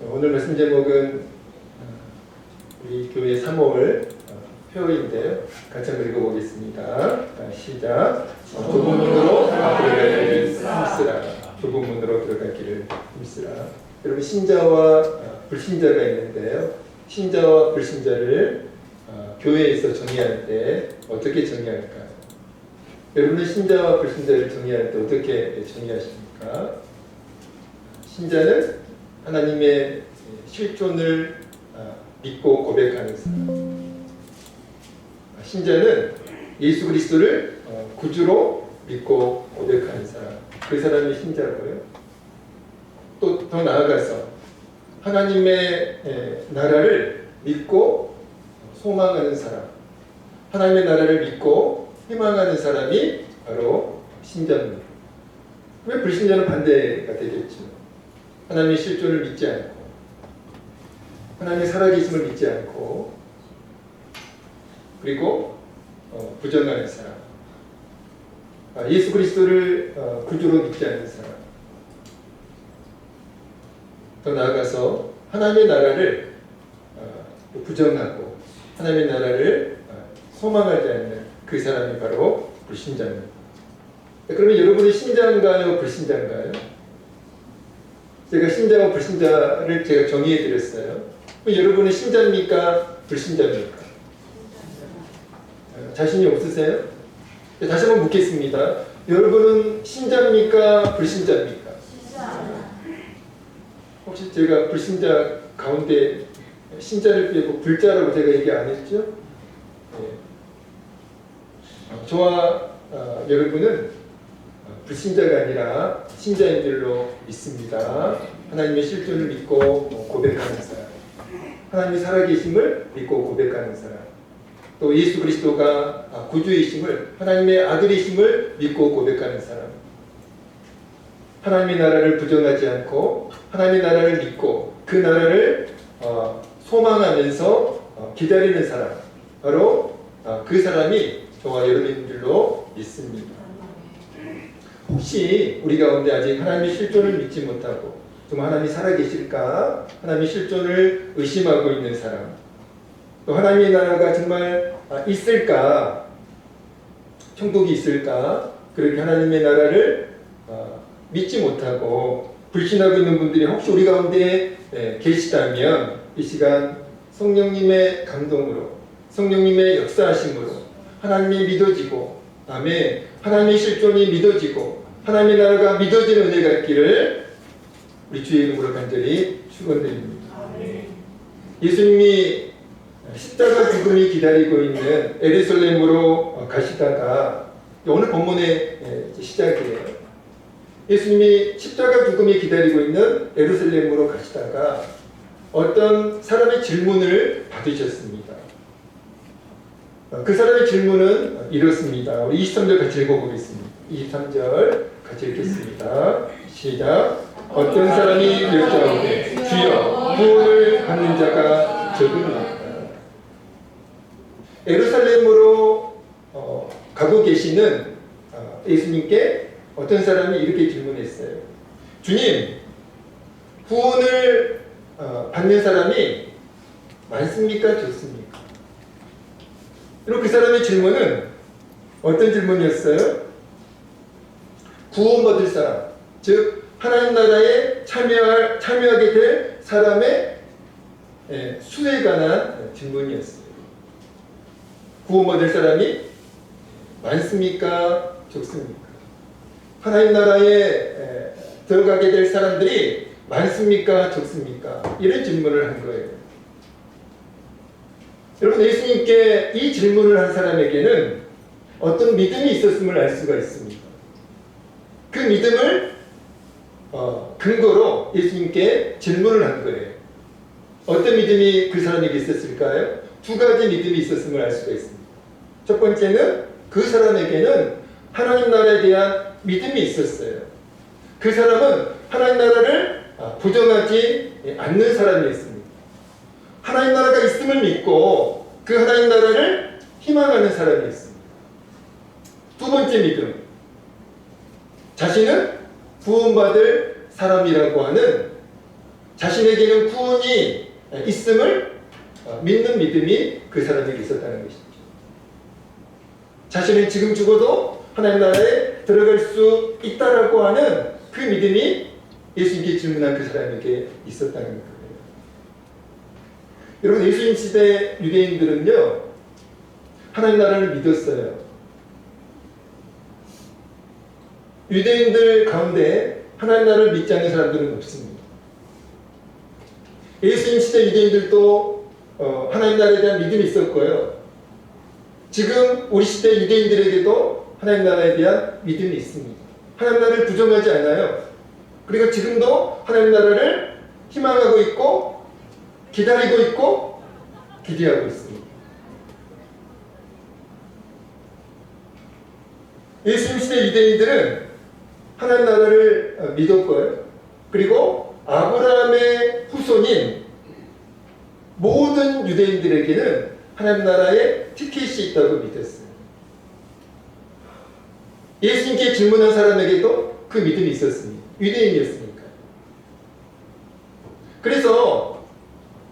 오늘 말씀 제목은 우리 교회 3월 표인데요. 같이 한번 읽어보겠습니다. 시작. 좁은 문으로 들어가기를 힘쓰라. 좁은 문으로 들어가기를 힘쓰라. 여러분, 신자와 불신자가 있는데요. 신자와 불신자를 교회에서 정의할 때 어떻게 정의할까요? 여러분은 신자와 불신자를 정의할 때 어떻게 정의하십니까? 신자는 하나님의 실존을 믿고 고백하는 사람. 신자는 예수 그리스도를 구주로 믿고 고백하는 사람. 그 사람이 신자고요. 또 더 나아가서 하나님의 나라를 믿고 소망하는 사람. 하나님의 나라를 믿고 희망하는 사람이 바로 신자입니다. 왜 불신자는 반대가 되겠죠? 하나님의 실존을 믿지 않고 하나님의 살아계심을 믿지 않고 그리고 부정하는 사람, 예수 그리스도를 구주로 믿지 않는 사람, 더 나아가서 하나님의 나라를 부정하고 하나님의 나라를 소망하지 않는 그 사람이 바로 불신자입니다. 그러면 여러분이 신자인가요? 불신자인가요? 제가 신자와 불신자를 제가 정의해 드렸어요. 여러분은 신자입니까? 불신자입니까? 자신이 없으세요? 다시 한번 묻겠습니다. 여러분은 신자입니까? 불신자입니까? 혹시 제가 불신자 가운데 신자를 빼고 불자라고 제가 얘기 안 했죠? 네. 저와 여러분은 불신자가 아니라 신자인 줄로 믿습니다. 하나님의 실존을 믿고 고백하는 사람, 하나님의 살아계심을 믿고 고백하는 사람, 또 예수 그리스도가 구주이심을, 하나님의 아들이심을 믿고 고백하는 사람, 하나님의 나라를 부정하지 않고 하나님의 나라를 믿고 그 나라를 소망하면서 기다리는 사람, 바로 그 사람이 저와 여러분인 줄로 믿습니다. 혹시 우리 가운데 아직 하나님의 실존을 믿지 못하고 정말 하나님이 살아계실까, 하나님의 실존을 의심하고 있는 사람, 또 하나님의 나라가 정말 있을까, 천국이 있을까, 그렇게 하나님의 나라를 믿지 못하고 불신하고 있는 분들이 혹시 우리 가운데 계시다면 이 시간 성령님의 감동으로, 성령님의 역사하심으로 하나님이 믿어지고, 아멘, 하나님의 실존이 믿어지고 하나님의 나라가 믿어지는 은혜가 있기를 우리 주의 이름으로 간절히 축원드립니다. 예수님이 십자가 죽음이 기다리고 있는 예루살렘으로 가시다가, 오늘 본문의 시작이에요. 예수님이 십자가 죽음이 기다리고 있는 예루살렘으로 가시다가 어떤 사람의 질문을 받으셨습니다. 그 사람의 질문은 이렇습니다. 우리 23절 같이 읽어보겠습니다. 23절 같이 읽겠습니다. 시작. 어떤 사람이 여짜오되 주여 구원을 받는 자가 적으니까. 예루살렘으로 가고 계시는 예수님께 어떤 사람이 이렇게 질문했어요. 주님, 구원을 받는 사람이 많습니까? 적습니까? 그리고 그 사람의 질문은 어떤 질문이었어요? 구원받을 사람, 즉 하나님 나라에 참여하게 될 사람의 수에 관한 질문이었어요. 구원받을 사람이 많습니까? 적습니까? 하나님 나라에 들어가게 될 사람들이 많습니까? 적습니까? 이런 질문을 한 거예요. 여러분, 예수님께 이 질문을 한 사람에게는 어떤 믿음이 있었음을 알 수가 있습니다. 그 믿음을 근거로 예수님께 질문을 한 거예요. 어떤 믿음이 그 사람에게 있었을까요? 두 가지 믿음이 있었음을 알 수가 있습니다. 첫 번째는 그 사람에게는 하나님 나라에 대한 믿음이 있었어요. 그 사람은 하나님 나라를 부정하지 않는 사람이었습니다. 하나님 나라가 있음을 믿고 그 하나님 나라를 희망하는 사람이었습니다. 두 번째 믿음, 자신은 구원받을 사람이라고 하는 자신에게는 구원이 있음을 믿는 믿음이 그 사람에게 있었다는 것이죠. 자신은 지금 죽어도 하나님 나라에 들어갈 수 있다라고 하는 그 믿음이 예수님께 질문한 그 사람에게 있었다는 거예요. 여러분, 예수님 시대 유대인들은요, 하나님 나라를 믿었어요. 유대인들 가운데 하나님 나라를 믿지 않는 사람들은 없습니다. 예수님 시대 유대인들도 하나님 나라에 대한 믿음이 있었고요. 지금 우리 시대 유대인들에게도 하나님 나라에 대한 믿음이 있습니다. 하나님 나라를 부정하지 않아요. 그리고 지금도 하나님 나라를 희망하고 있고 기다리고 있고 기대하고 있습니다. 예수님 시대 유대인들은 하나님 나라를 믿었고요. 그리고 아브라함의 후손인 모든 유대인들에게는 하나님 나라에 티켓이 있다고 믿었어요. 예수님께 질문한 사람에게도 그 믿음이 있었습니다. 유대인이었으니까. 그래서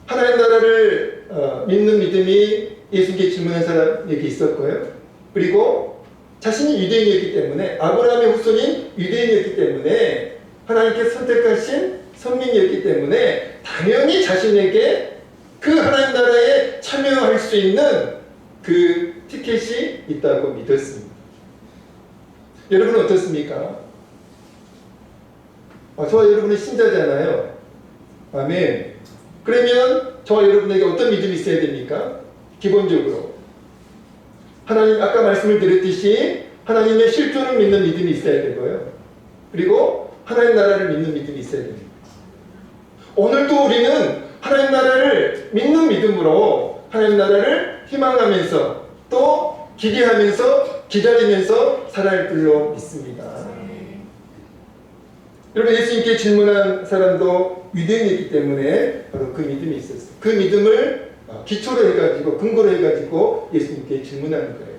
하나님 나라를 믿는 믿음이 예수님께 질문한 사람에게 있었고요. 그리고 자신이 유대인이었기 때문에, 아브라함의 후손인 유대인이었기 때문에, 하나님께 선택하신 선민이었기 때문에 당연히 자신에게 그 하나님 나라에 참여할 수 있는 그 티켓이 있다고 믿었습니다. 여러분은 어떻습니까? 저와 여러분은 신자잖아요. 아멘. 그러면 저와 여러분에게 어떤 믿음이 있어야 됩니까? 기본적으로 하나님, 아까 말씀을 드렸듯이 하나님의 실존을 믿는 믿음이 있어야 되고요. 그리고 하나님 나라를 믿는 믿음이 있어야 됩니다. 오늘도 우리는 하나님 나라를 믿는 믿음으로 하나님 나라를 희망하면서 또 기대하면서 기다리면서 살아갈 줄로 믿습니다. 여러분, 예수님께 질문한 사람도 유대인이었기 때문에 바로 그 믿음이 있었어요. 그 믿음을 기초로 해가지고, 근거로 해가지고 예수님께 질문하는 거예요.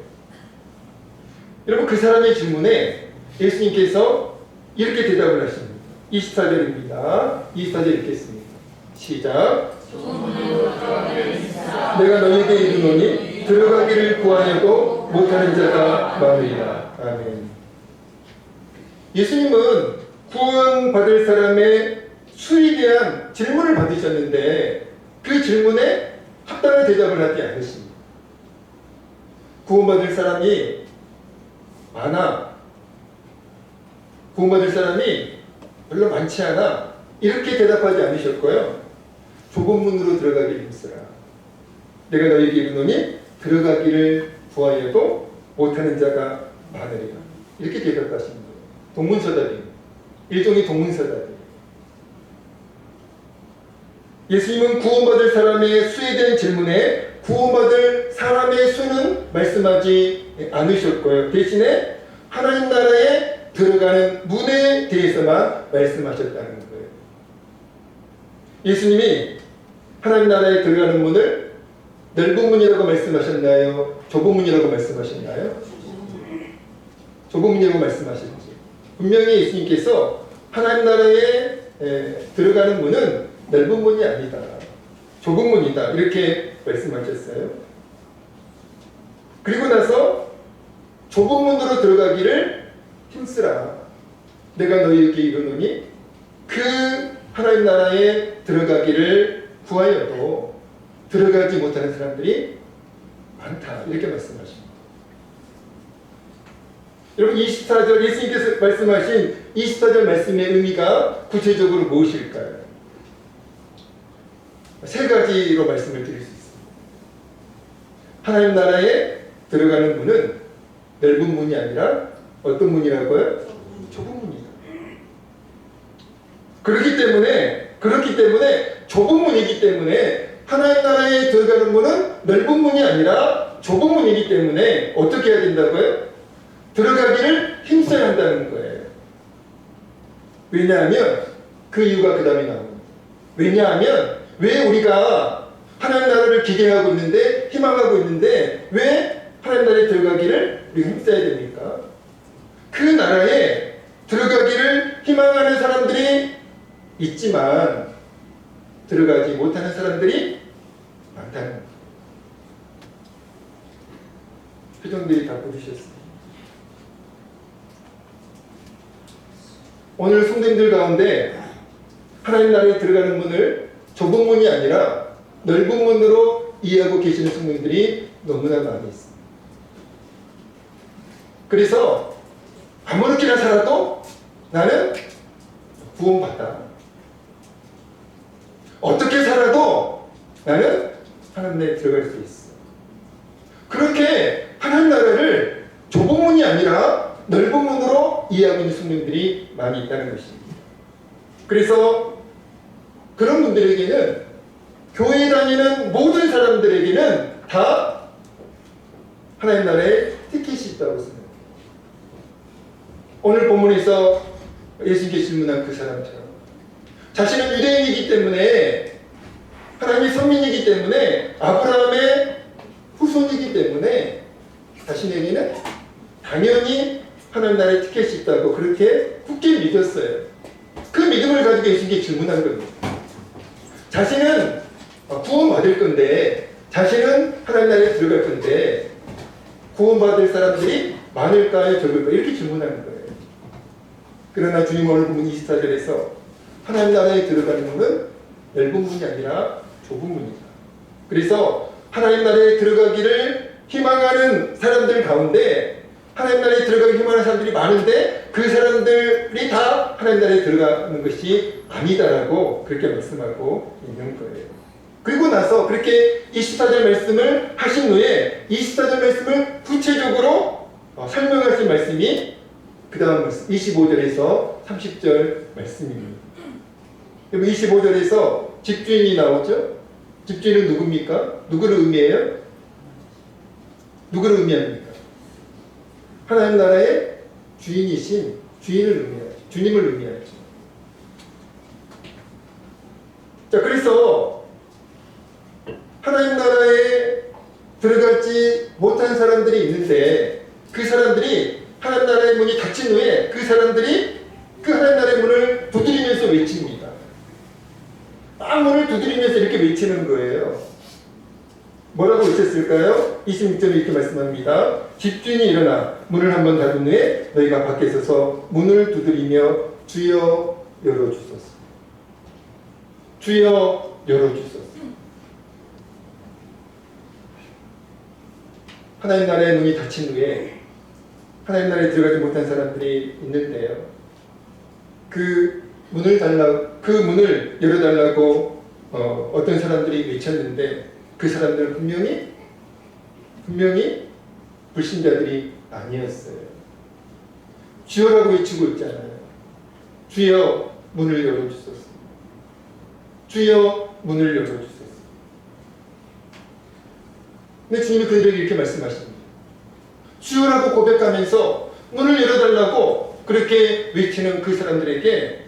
여러분, 그 사람의 질문에 예수님께서 이렇게 대답을 하십니다. 24절입니다. 24절 읽겠습니다. 시작. 내가 너희에게 이르노니 들어가기를 구하여도 못하는 자가 많으리라. 아멘. 예수님은 구원받을 사람의 수에 대한 질문을 받으셨는데 그 질문에 합당한 대답을 하지 않으십니다. 구원받을 사람이 많아, 구원받을 사람이 별로 많지 않아, 이렇게 대답하지 않으셨고요. 좁은 문으로 들어가기를 힘쓰라. 내가 너희에게 이르노니 들어가기를 구하여도 못하는 자가 많으리라. 이렇게 대답하신 거예요. 동문서답입니다. 일종의 동문서답이에요. 예수님은 구원받을 사람의 수에 대한 질문에 구원받을 사람의 수는 말씀하지 않으셨고요. 대신에 하나님 나라에 들어가는 문에 대해서만 말씀하셨다는 거예요. 예수님이 하나님 나라에 들어가는 문을 넓은 문이라고 말씀하셨나요? 좁은 문이라고 말씀하셨나요? 좁은 문이라고 말씀하셨지. 분명히 예수님께서 하나님 나라에 들어가는 문은 넓은 문이 아니다, 좁은 문이다, 이렇게 말씀하셨어요. 그리고 나서 좁은 문으로 들어가기를 힘쓰라. 내가 너희에게 이르노니 그 하나님 나라에 들어가기를 구하여도 들어가지 못하는 사람들이 많다, 이렇게 말씀하십니다. 여러분, 24절 예수님께서 말씀하신 24절 말씀의 의미가 구체적으로 무엇일까요? 세 가지로 말씀을 드릴 수 있습니다. 하나님 나라에 들어가는 문은 넓은 문이 아니라 어떤 문이라고요? 좁은 문이다. 그렇기 때문에 좁은 문이기 때문에 하나님 나라에 들어가는 문은 넓은 문이 아니라 좁은 문이기 때문에 어떻게 해야 된다고요? 들어가기를 힘써야 한다는 거예요. 왜냐하면 그 이유가 그 다음에 나옵니다. 왜냐하면 왜 우리가 하나님 나라를 기대하고 있는데, 희망하고 있는데 왜 하나님 나라에 들어가기를 우리가 힘써야 됩니까? 그 나라에 들어가기를 희망하는 사람들이 있지만 들어가지 못하는 사람들이 많다는 거예요. 표정들이 다 굳으셨어요. 오늘 성도님들 가운데 하나님 나라에 들어가는 문을 좁은 문이 아니라 넓은 문으로 이해하고 계시는 성도님들이 너무나 많이 있습니다. 그래서 아무렇게나 살아도 나는 구원받다. 어떻게 살아도 나는 하나님 나라에 들어갈 수 있어. 그렇게 하나님 나라를 좁은 문이 아니라 넓은 문으로 이해하고 있는 성도님들이 많이 있다는 것입니다. 그래서 그런 분들에게는, 교회 다니는 모든 사람들에게는 다 하나님 나라에 티켓이 있다고 생각합니다. 오늘 본문에서 예수님께 질문한 그 사람처럼 자신은 유대인이기 때문에, 하나님의 선민이기 때문에, 아브라함의 후손이기 때문에 자신에게는 당연히 하나님 나라에 티켓이 있다고 그렇게 굳게 믿었어요. 그 믿음을 가지고 예수님께 질문한 겁니다. 자신은 구원받을 건데, 자신은 하나님 나라에 들어갈 건데 구원받을 사람들이 많을까요, 적을까요? 이렇게 질문하는 거예요. 그러나 주님 오늘 본문 24절에서 하나님 나라에 들어가는 문은 넓은 문이 아니라 좁은 문이다. 그래서 하나님 나라에 들어가기를 희망하는 사람들 가운데, 하나님 나라에 들어가기 희망하는 사람들이 많은데 그 사람들이 다 하나님 나라에 들어가는 것이 아니다라고 그렇게 말씀하고 있는 거예요. 그리고 나서 그렇게 24절 말씀을 하신 후에 24절 말씀을 구체적으로 설명하신 말씀이 그 다음 말씀 25절에서 30절 말씀입니다. 25절에서 집주인이 나오죠. 집주인은 누굽니까? 누구를 의미해요? 누구를 의미합니까? 하나님 나라의 주인이신 주인을 의미하죠. 주님을 의미하죠. 자, 그래서 하나님 나라에 들어가지 못한 사람들이 있는데, 그 사람들이 하나님 나라의 문이 닫힌 후에 그 사람들이 그 하나님 나라의 문을 두드리면서 외칩니다. 막 문을 두드리면서 이렇게 외치는 거예요. 뭐라고 외쳤을까요? 26절에 이렇게 말씀합니다. 집주인이 일어나 문을 한번 닫은 후에 너희가 밖에 서서 문을 두드리며 주여 열어주소서. 주여 열어주소서. 하나님 나라의 문이 닫힌 후에 하나님 나라에 들어가지 못한 사람들이 있는데요. 그 문을 열어달라고 어떤 사람들이 외쳤는데, 그 사람들은 분명히 불신자들이 아니었어요. 주여라고 외치고 있잖아요. 주여 문을 열어주소서. 주여 문을 열어주소서. 근데 주님이 그들에게 이렇게 말씀하십니다. 주여라고 고백하면서 문을 열어달라고 그렇게 외치는 그 사람들에게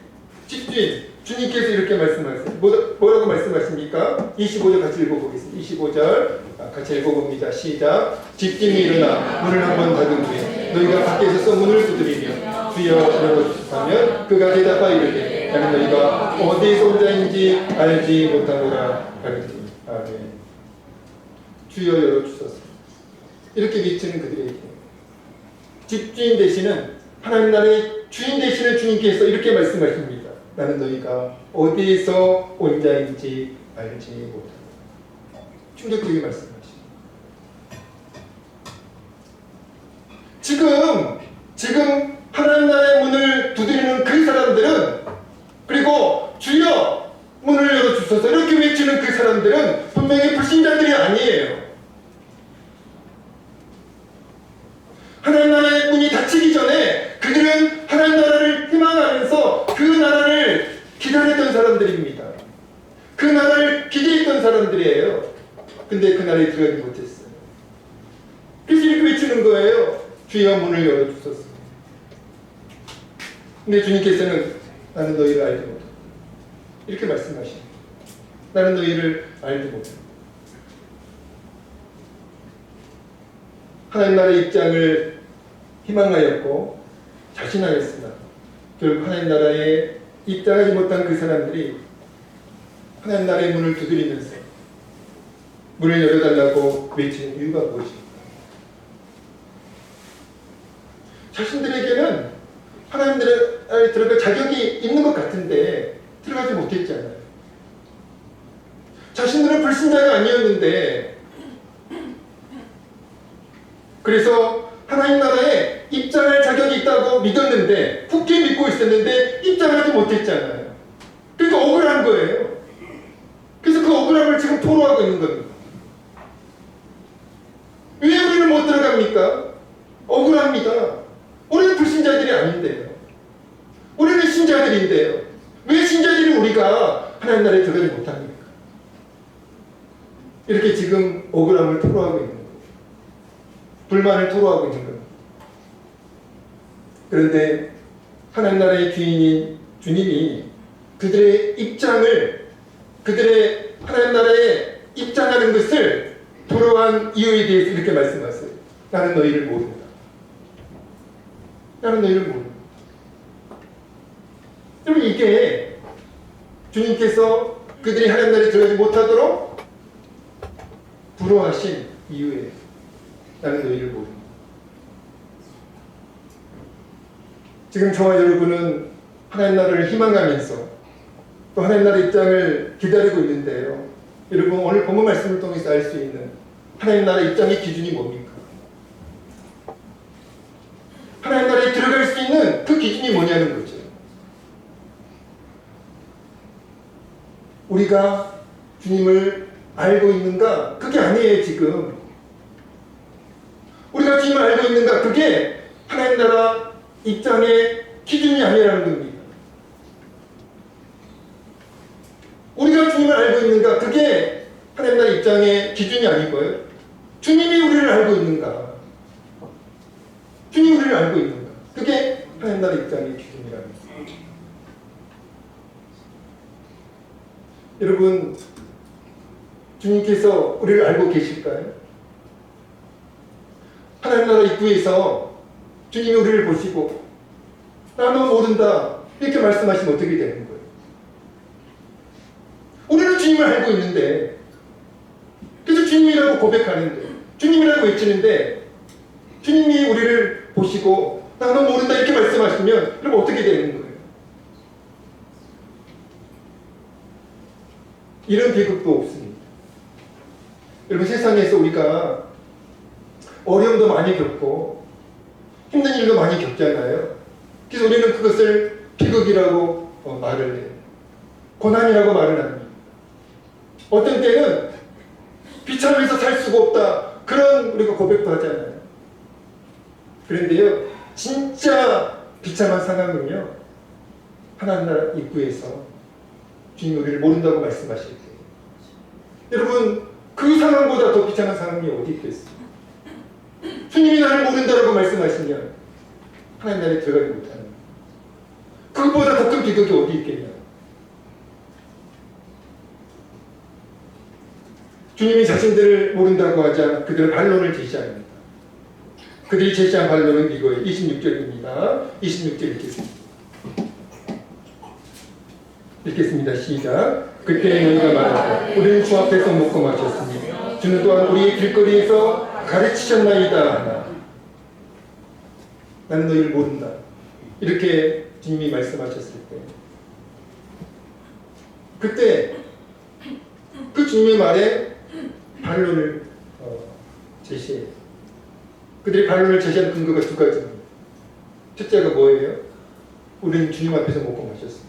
주님께서 이렇게 말씀하세요. 뭐라고 말씀하십니까? 25절 같이 읽어보겠습니다. 25절 같이 읽어봅니다. 시작. 집주인이 일어나 문을 한번 닫은 후에 너희가 밖에 서서 문을 두드리며 주여 열어주소서 하면 그가 대답하여 이르되 나는 너희가 어디에서 온 자인지 알지 못하노라 하리니. 아멘. 주여 열어주소서. 이렇게 외치는 그들에게 집주인 되시는 하나님 나라의 주인 되시는 주님께서 이렇게 말씀하십니다. 나는 너희가 어디에서 온 자인지 알지 못한다. 충격적인 말씀하십니다. 지금 하나님 나라의 문을 두드리는 그 사람들은, 그리고 주여 문을 열어주소서 이렇게 외치는 그 사람들은 분명히 불신자들이 아니에요. 하나님 나라의 문이 닫히기 전에 그들은 하나님 나라를 희망하면서 그 나라를 기다렸던 사람들입니다. 그 나라를 기대했던 사람들이에요. 근데 그 나라에 들어가지 못했어요. 그래서 이렇게 외치는 거예요. 주여 문을 열어주소서. 근데 주님께서는 나는 너희를 알지 못한다. 이렇게 말씀하십니다. 나는 너희를 알지 못한다. 하나님 나라의 입장을 희망하였고 자신하였으나 결국 하나님 나라에 입장하지 못한 그 사람들이 하나님 나라의 문을 두드리면서 문을 열어달라고 외치는 이유가 무엇입니까? 자신들에게는 하나님 나라에 들어갈 자격이 있는 것 같은데 들어가지 못했잖아요. 자신들은 불신자가 아니었는데, 그래서 하나님 나라에 입장할 자격이 있다고 믿었는데, 굳게 믿고 있었는데 입장하지 못했잖아요. 그러니까 억울한 거예요. 그래서 그 억울함을 지금 토로하고 있는 겁니다. 왜 우리는 못 들어갑니까? 억울합니다. 우리는 불신자들이 아닌데요. 우리는 신자들인데요. 왜 신자들이 우리가 하나님 나라에 들어가지 못합니까? 이렇게 지금 억울함을 토로하고 있는 거예요. 불만을 토로하고 있는 겁니다. 그런데 하나님 나라의 주인인 주님이 그들의 입장을, 그들의 하나님 나라에 입장하는 것을 토로한 이유에 대해서 이렇게 말씀하세요. 나는 너희를 모른다. 나는 너희를 모른다. 여러분, 이게 주님께서 그들이 하나님 나라에 들어가지 못하도록 불허하신 이유예요. 나는 너희를 모른다. 지금 저와 여러분은 하나님 나라를 희망하면서 또 하나님 나라의 입장을 기다리고 있는데요. 여러분, 오늘 본문 말씀을 통해서 알 수 있는 하나님 나라 입장의 기준이 뭡니까? 하나님 나라에 들어갈 수 있는 그 기준이 뭐냐는 거죠. 우리가 주님을 알고 있는가? 그게 아니에요, 지금. 우리가 주님을 알고 있는가? 그게 하나님 나라 입장의 기준이 아니라는 겁니다. 우리가 주님을 알고 있는가? 그게 하나님 나라 입장의 기준이 아니고요. 주님이 우리를 알고 있는가? 주님이 우리를 알고 있는가? 그게 하나님 나라 입장의 기준이라는 겁니다. 여러분, 주님께서 우리를 알고 계실까요? 하나님 나라 입구에서 주님이 우리를 보시고 나 너 모른다 이렇게 말씀하시면 어떻게 되는 거예요? 우리는 주님을 알고 있는데, 그래서 주님이라고 고백하는데, 주님이라고 외치는데, 주님이 우리를 보시고 나 너 모른다 이렇게 말씀하시면 그럼 어떻게 되는 거예요? 이런 비극도 없습니다. 여러분, 세상에서 우리가 어려움도 많이 겪고 힘든 일도 많이 겪잖아요. 그래서 우리는 그것을 비극이라고 말을 해요. 고난이라고 말을 합니다. 어떤 때는 비참해서 살 수가 없다, 그런 우리가 고백도 하잖아요. 그런데요, 진짜 비참한 상황은요, 하나님 나라 입구에서 주님 우리를 모른다고 말씀하실 때, 여러분, 그 상황보다 더 비참한 상황이 어디 있겠어요? 주님이 나를 모른다고 말씀하시면 하나님 나라에 들어가지 못하는, 그것보다 더 큰 비극이 어디 있겠냐? 주님이 자신들을 모른다고 하자 그들은 반론을 제시합니다. 그들이 제시한 반론은 이거예요. 26절입니다. 26절 읽겠습니다. 읽겠습니다. 시작. 그때 너희가 말하자 우리는 주 앞에서 먹고 마셨으니 주는 또한 우리의 길거리에서 가르치셨나이다. 나는 너희를 모른다. 이렇게 주님이 말씀하셨을 때, 그때 그 주님의 말에 반론을 제시해요. 그들이 반론을 제시한 근거가 두 가지입니다. 첫째가 뭐예요? 우리는 주님 앞에서 먹고 마셨습니다.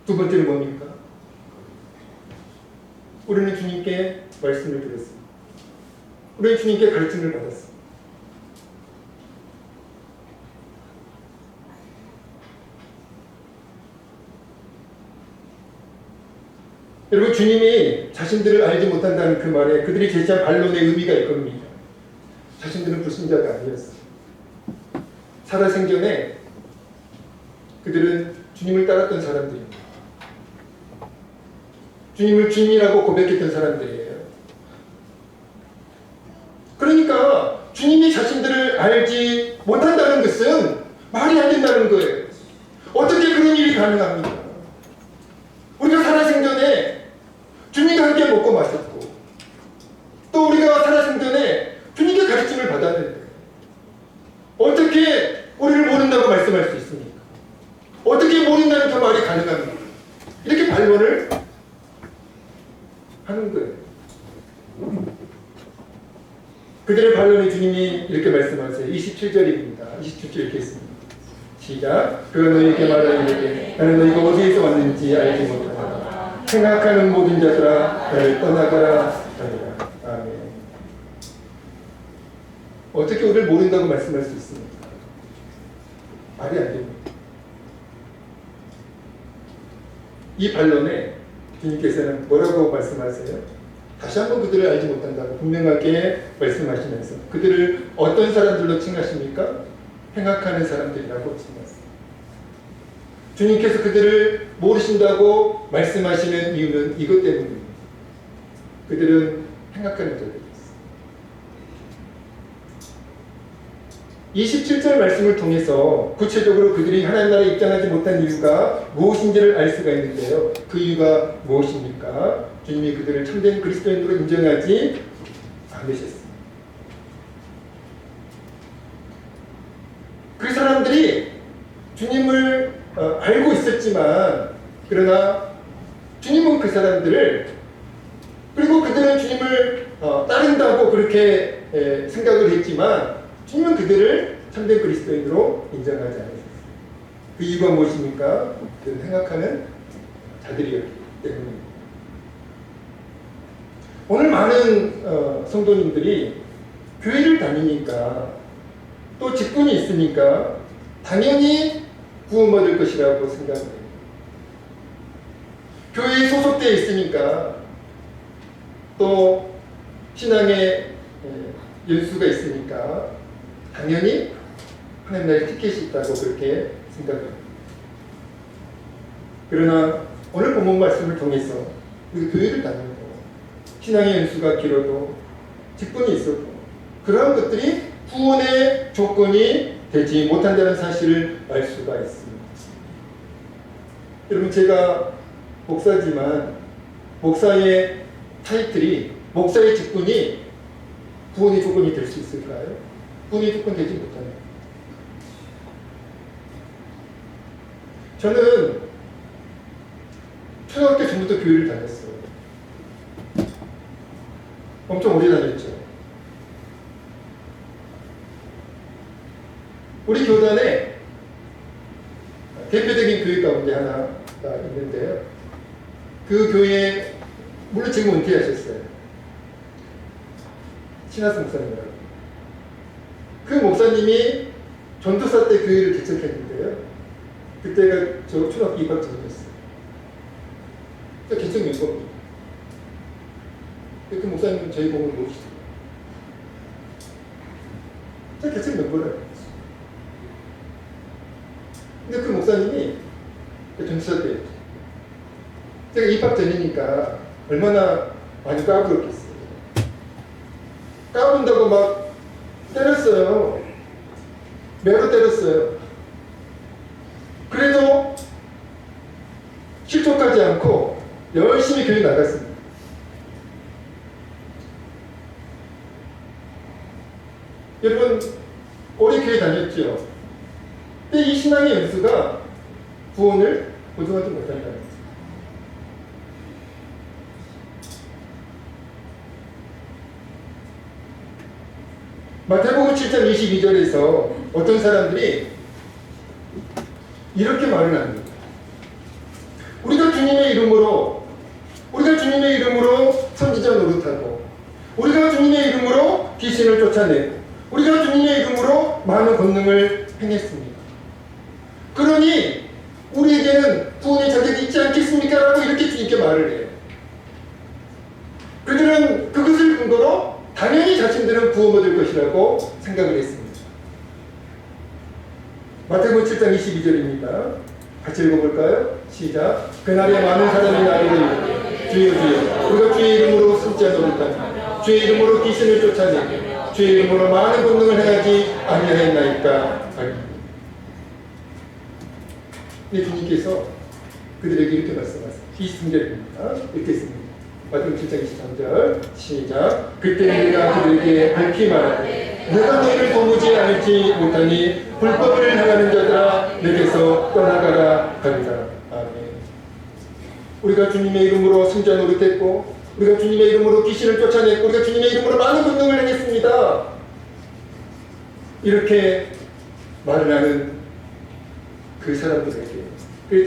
두 번째는 뭡니까? 우리는 주님께 말씀을 들었습니다. 우리는 주님께 가르침을 받았습니다. 여러분, 주님이 자신들을 알지 못한다는 그 말에 그들이 제시한 반론의 의미가 이겁니다. 자신들은 불신자가 아니었어요. 살아생전에 그들은 주님을 따랐던 사람들입니다. 주님을 주님이라고 고백했던 사람들이에요. 그러니까 주님이 자신들을 알지 못한다는 것은 말이 안 된다는 거예요. 어떻게 그런 일이 가능합니까? 우리가 어떻게 우리를 모른다고 말씀할 수 있습니까? 어떻게 모른다는 그 말이 가능합니까? 이렇게 반론을 하는 거예요. 그들의 반론에 주님이 이렇게 말씀하세요. 27절입니다. 27절 이렇게 했습니다. 시작. 그가 너희에게 말하기를 나는 너희가 어디에서 왔는지 알지 못하노라. 생각하는 모든 자들아 나를 떠나가라 하리라. 아멘. 어떻게 우리를 모른다고 말씀할 수 있습니까? 말이 안 됩니다. 이 반론에 주님께서는 뭐라고 말씀하세요? 다시 한번 그들을 알지 못한다고 분명하게 말씀하시면서 그들을 어떤 사람들로 칭하십니까? 행악하는 사람들이라고 칭하십니다. 주님께서 그들을 모르신다고 말씀하시는 이유는 이것 때문입니다. 그들은 행악하는 자들이었어요. 27절 말씀을 통해서 구체적으로 그들이 하나님 나라에 입장하지 못한 이유가 무엇인지를 알 수가 있는데요. 그 이유가 무엇입니까? 주님이 그들을 참된 그리스도인으로 인정하지 않으셨습니다. 그 사람들이 주님을 알고 있었지만 그러나 주님은 그 사람들을 그리고 그들은 주님을 따른다고 그렇게 생각을 했지만 주님은 그들을 참된 그리스도인으로 인정하지 않으셨어요. 그 이유가 무엇입니까? 그들은 생각하는 자들이었기 때문입니다. 오늘 많은 성도님들이 교회를 다니니까 또 직분이 있으니까 당연히 구원받을 것이라고 생각합니다. 교회에 소속되어 있으니까 또 신앙의 연수가 있으니까 당연히 하나님 나라의 티켓이 있다고 그렇게 생각합니다. 그러나 오늘 본문 말씀을 통해서 우리 교회를 다니고 신앙의 연수가 길어도 직분이 있어도 그러한 것들이 구원의 조건이 되지 못한다는 사실을 알 수가 있습니다. 여러분 제가 목사지만 목사의 타이틀이 목사의 직분이 구원의 조건이 될 수 있을까요? 구원의 조건 되지 못하네요. 저는 초등학교 전부터 교회를 다녔어요. 엄청 오래 다녔죠. 우리 교단에 대표적인 교회 가운데 하나가 있는데요. 그 교회 물론 지금 은퇴하셨어요. 신하스 목사님이라고. 그 목사님이 전도사 때 교회를 개척했는데요. 그때가 저 초등학교 입학 전이었어요. 개척 멤버입니다. 그 목사님은 저희 공을 모시죠. 제가 개척 멤버라고. 근데 그 목사님이 전도사 때였죠. 제가 입학 전이니까 얼마나 많이 까불었겠어요. 까분다고 막 때렸어요. 매로 때렸어요. 그래도 실족하지 않고 열심히 교회 나갔습니다. 여러분 오래 교회 다녔죠. 근데 이 신앙의 연수가 구원을 보증하지 못한다는 거죠. 마태복음 7장 22절에서 어떤 사람들이 이렇게 말을 합니다. 우리가 주님의 이름으로 선지자 노릇하고 우리가 주님의 이름으로 귀신을 쫓아내고 우리가 주님의 이름으로 많은 권능을 행했습니다. 그러니 우리에게는 구원의 자격이 있지 않겠습니까? 라고 이렇게 주님께 말을 해요. 그들은 그것을 근거로 당연히 자신들은 구원받을 것이라고 생각을 했습니다. 마태복음 7장 22절입니다. 같이 읽어볼까요? 시작. 그날에 많은 사람이 나를 이르되 주여 주여 우리가 주의 이름으로 선지자 노릇하며 주의 이름으로 귀신을 쫓아내며 주의 이름으로 많은 권능을 행하지 아니하였나이까 하니. 근데 주님께서 그들에게 이렇게 말씀하세요. 23절입니다. 읽겠습니다. 마태복음 7장 23절 시작. 그때 내가 그들에게 밝히 말하되 내가 너희를 도무지 알지 못하니 불법을 행하는 자들아 내게서 떠나가라 하리라. 아멘. 우리가 주님의 이름으로 승자 노릇했고, 우리가 주님의 이름으로 귀신을 쫓아냈고, 우리가 주님의 이름으로 많은 운동을 행했습니다. 이렇게 말을 하는 그 사람들에게,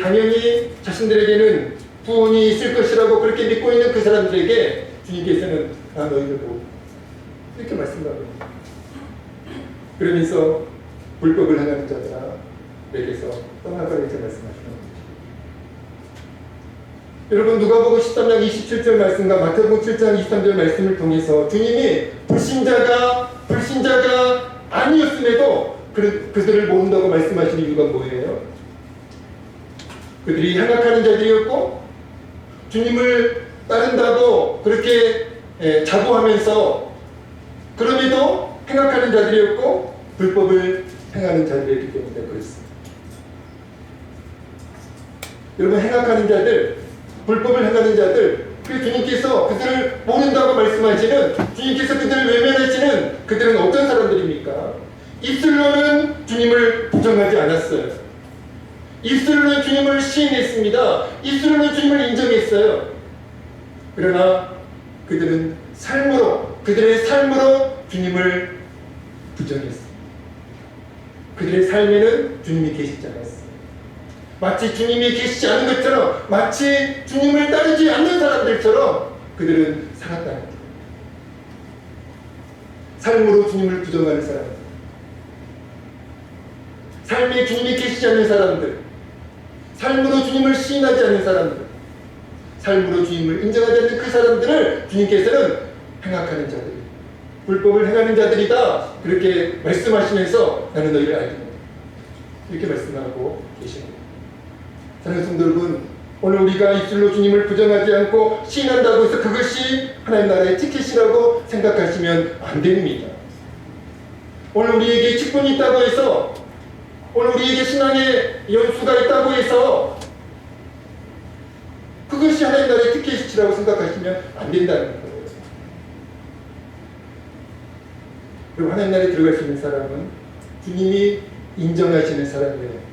당연히 자신들에게는 구원이 있을 것이라고 그렇게 믿고 있는 그 사람들에게 주님께서는 너희들 보고 이렇게 말씀하고, 그러면서 불법을 행하는 자들아 내게서 떠나가라 이렇게 말씀하시는 거죠. 여러분, 누가복음 13장 27절 말씀과 마태복음 7장 23절 말씀을 통해서 주님이 불신자가 아니었음에도 그들을 모른다고 말씀하시는 이유가 뭐예요? 그들이 행악하는 자들이었고 주님을 따른다고 그렇게 자부하면서 그럼에도 행악하는 자들이었고 불법을 행하는 자들이었기 때문에 그렇습니다. 여러분, 행악하는 자들, 불법을 행하는 자들, 그 주님께서 그들을 모른다고 말씀하시는, 주님께서 그들을 외면하시는 그들은 어떤 사람들입니까? 입술로는 주님을 부정하지 않았어요. 입술로는 주님을 시인했습니다. 입술로는 주님을 인정했어요. 그러나 그들은 그들의 삶으로 주님을 부정했어요. 그들의 삶에는 주님이 계시지 않았어요. 마치 주님이 계시지 않은 것처럼, 마치 주님을 따르지 않는 사람들처럼 그들은 살았다는 거예요. 삶으로 주님을 부정하는 사람들, 삶에 주님이 계시지 않는 사람들, 삶으로 주님을 시인하지 않는 사람들, 삶으로 주님을 인정하지 않는 그 사람들을 주님께서는 행악하는 자들, 불법을 행하는 자들이다 그렇게 말씀하시면서 나는 너희를 알게 된다 이렇게 말씀하고 계십니다. 사랑하는 성도 여러분, 오늘 우리가 입술로 주님을 부정하지 않고 시인한다고 해서 그것이 하나님 나라의 티켓이라고 생각하시면 안 됩니다. 오늘 우리에게 직분이 있다고 해서, 오늘 우리에게 신앙의 연수가 있다고 해서 그것이 하나님 나라의 티켓이라고 생각하시면 안 된다는 거예요. 그리고 하나님 나라에 들어갈 수 있는 사람은 주님이 인정하시는 사람이에요.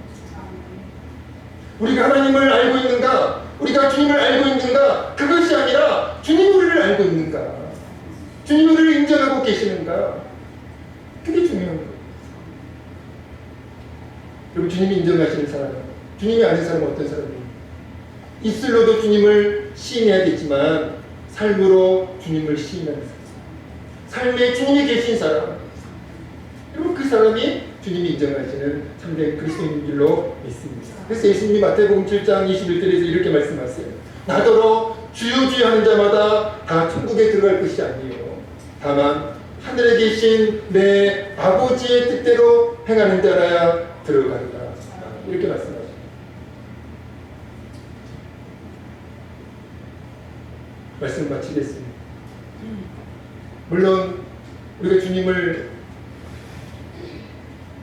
우리가 하나님을 알고 있는가? 우리가 주님을 알고 있는가? 그것이 아니라 주님 우리를 알고 있는가? 주님 우리를 인정하고 계시는가? 그게 중요한 거예요. 그리고 주님이 인정하시는 사람은, 주님이 아는 사람은 어떤 사람입니까? 입술로도 주님을 시인해야겠지만 삶으로 주님을 시인하는 사람, 삶에 주님이 계신 사람, 그리고 그 사람이 주님이 인정하시는 참된 그리스도인인 줄로 믿습니다. 그래서 예수님이 마태복음 7장 21절에서 이렇게 말씀하세요. 나더러 주여 주여 하는 자마다 다 천국에 들어갈 것이 아니에요. 다만 하늘에 계신 내 아버지의 뜻대로 행하는 자라야 들어간다. 이렇게 말씀하십니다. 말씀 마치겠습니다. 물론 우리가 주님을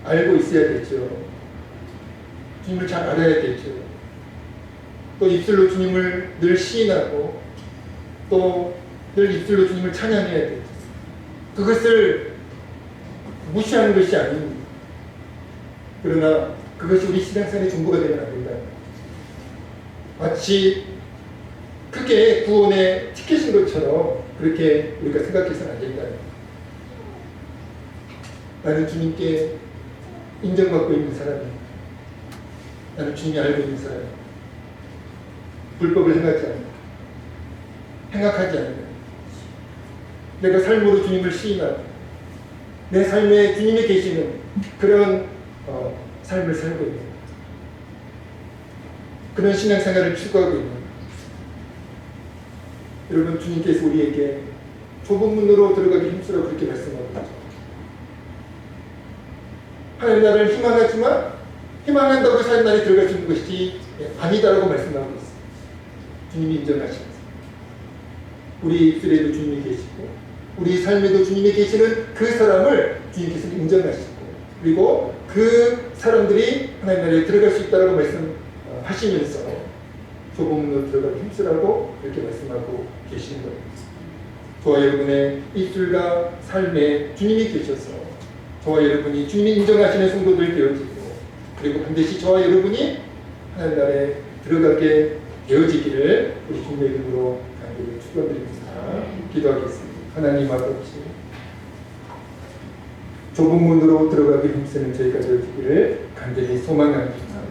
알고 있어야겠죠. 주님을 잘 알아야겠죠. 또 입술로 주님을 늘 시인하고 또 늘 입술로 주님을 찬양해야겠죠. 그것을 무시하는 것이 아닙니다. 그러나 그것이 우리 신앙생활의 전부가 되면 안 된다. 마치 그게 구원의 티켓인 것처럼 그렇게 우리가 생각해서는 안 된다. 나는 주님께 인정받고 있는 사람이야. 나는 주님이 알고 있는 사람이야. 불법을 행하지 않는다. 행악하지 않는다. 내가 삶으로 주님을 시인하고 내 삶에 주님이 계시는 그런 삶을 살고 있는, 그런 신앙생활을 추구하고 있는, 여러분, 주님께서 우리에게 좁은 문으로 들어가기 힘쓰라고 그렇게 말씀하고 있죠. 하나님 나라를 희망하지만 희망한다고 해서 하나님 나라에 들어갈 수 있는 것이 아니다라고 말씀하고 있어요. 주님이 인정하시면서 우리 입술에도 주님이 계시고 우리 삶에도 주님이 계시는 그 사람을 주님께서 인정하시고, 그리고 그 사람들이 하나님 나라에 들어갈 수 있다라고 말씀하시면서 좁은 문으로 들어가기 힘쓰라고 이렇게 말씀하고 계시는 겁니다. 저와 여러분의 입술과 삶에 주님이 계셔서 저와 여러분이 주님이 인정하시는 성도들 되어지고, 그리고 반드시 저와 여러분이 하나님 나라에 들어가게 되어지기를 우리 주님의 이름으로 간절히 축원드립니다. 기도하겠습니다. 하나님 아버지, 좁은 문으로 들어가기 힘쓰는 저희가 되어지기를 간절히 소망합니다.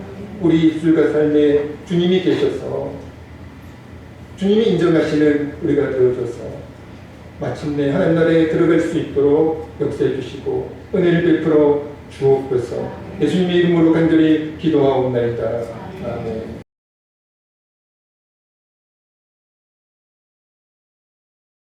우리 입술과 삶에 주님이 계셔서 주님이 인정하시는 우리가 되어줘서 마침내 하나님 나라에 들어갈 수 있도록 역사해 주시고 은혜를 베풀어 주옵소서. 예수님의 이름으로 간절히 기도하옵나이다. 아멘.